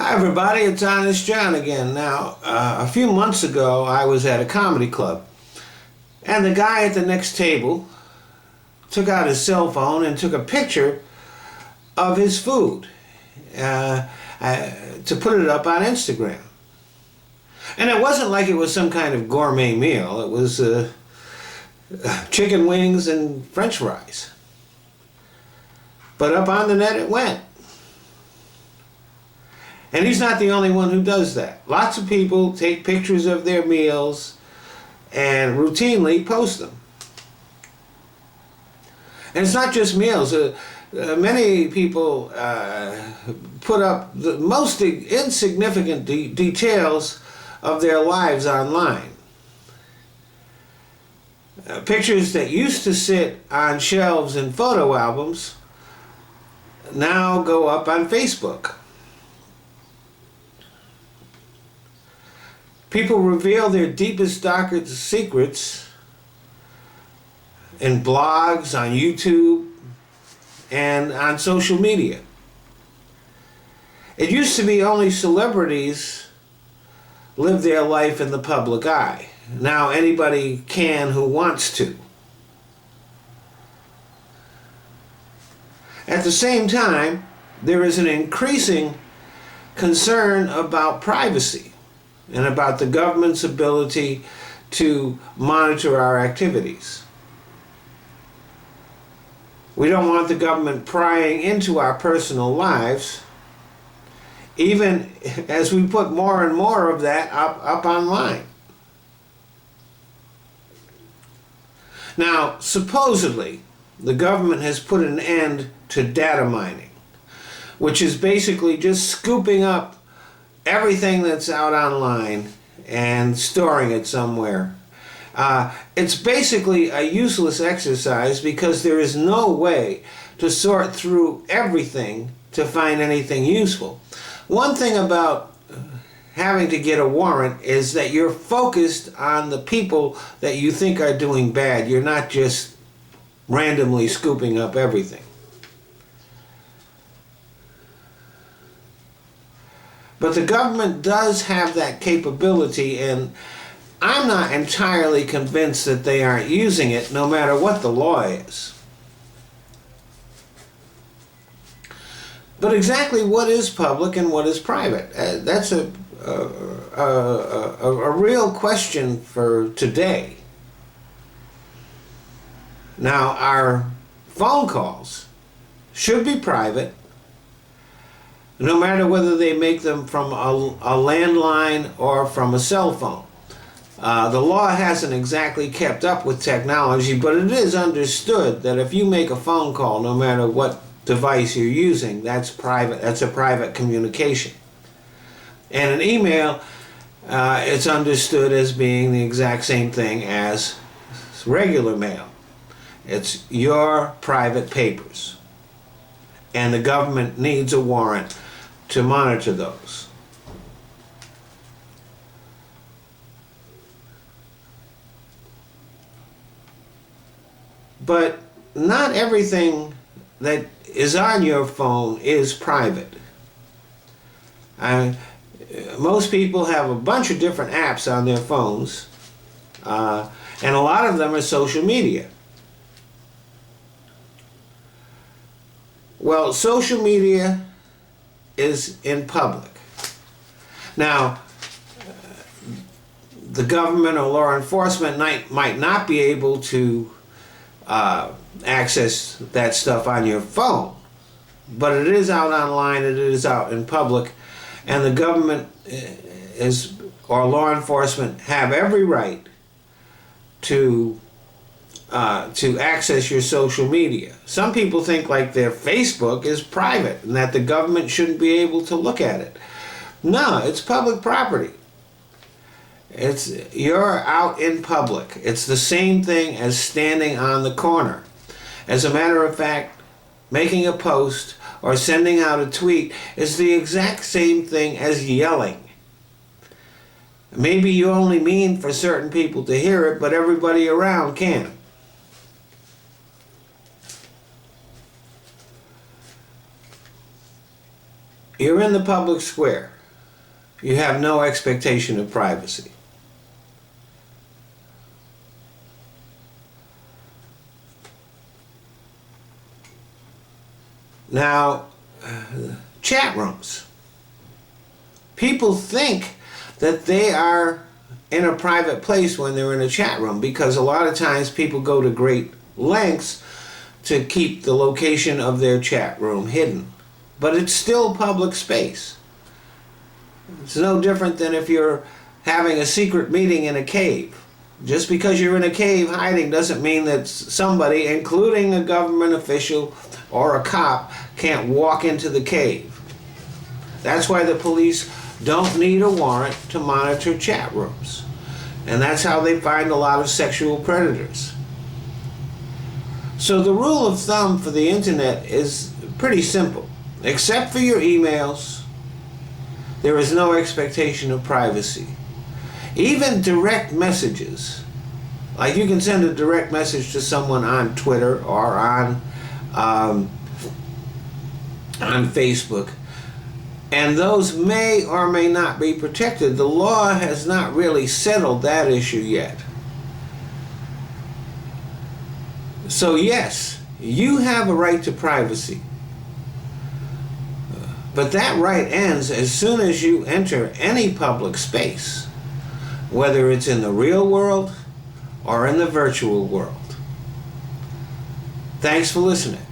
Hi everybody, it's Honest John again. Now, a few months ago I was at a comedy club and the guy at the next table took out his cell phone and took a picture of his food to put it up on Instagram. And it wasn't like it was some kind of gourmet meal. It was chicken wings and French fries. But up on the net it went. And he's not the only one who does that. Lots of people take pictures of their meals and routinely post them. And it's not just meals. Many people put up the most insignificant details of their lives online. Pictures that used to sit on shelves in photo albums now go up on Facebook. People reveal their deepest, darkest secrets in blogs, on YouTube, and on social media. It used to be only celebrities live their life in the public eye. Now anybody can who wants to. At the same time, there is an increasing concern about privacy and about the government's ability to monitor our activities. We don't want the government prying into our personal lives, even as we put more and more of that up online. Now, supposedly, the government has put an end to data mining, which is basically just scooping up everything that's out online and storing it somewhere. It's basically a useless exercise because there is no way to sort through everything to find anything useful. One thing about having to get a warrant is that you're focused on the people that you think are doing bad. You're not just randomly scooping up everything. But the government does have that capability, and I'm not entirely convinced that they aren't using it, no matter what the law is. But exactly what is public and what is private? That's a real question for today. Now, our phone calls should be private, no matter whether they make them from a landline or from a cell phone. The law hasn't exactly kept up with technology, but it is understood that if you make a phone call, no matter what device you're using, that's private. That's a private communication. And an email, it's understood as being the exact same thing as regular mail. It's your private papers. And the government needs a warrant to monitor those. But not everything that is on your phone is private. Most people have a bunch of different apps on their phones, and a lot of them are social media. Well, social media is in public. Now, the government or law enforcement might not be able to access that stuff on your phone, but it is out online, it is out in public, and the government or law enforcement have every right to access your social media. Some people think like their Facebook is private and that the government shouldn't be able to look at it. No, it's public property. You're out in public. It's the same thing as standing on the corner. As a matter of fact, making a post or sending out a tweet is the exact same thing as yelling. Maybe you only mean for certain people to hear it, but everybody around can. You're in the public square. You have no expectation of privacy. Now, chat rooms. People think that they are in a private place when they're in a chat room, because a lot of times people go to great lengths to keep the location of their chat room hidden. But it's still public space. It's no different than if you're having a secret meeting in a cave. Just because you're in a cave hiding doesn't mean that somebody, including a government official or a cop, can't walk into the cave. That's why the police don't need a warrant to monitor chat rooms. And that's how they find a lot of sexual predators. So the rule of thumb for the internet is pretty simple. Except for your emails, there is no expectation of privacy. Even direct messages, like you can send a direct message to someone on Twitter or on Facebook, and those may or may not be protected. The law has not really settled that issue yet. So yes, you have a right to privacy. But that right ends as soon as you enter any public space, whether it's in the real world or in the virtual world. Thanks for listening.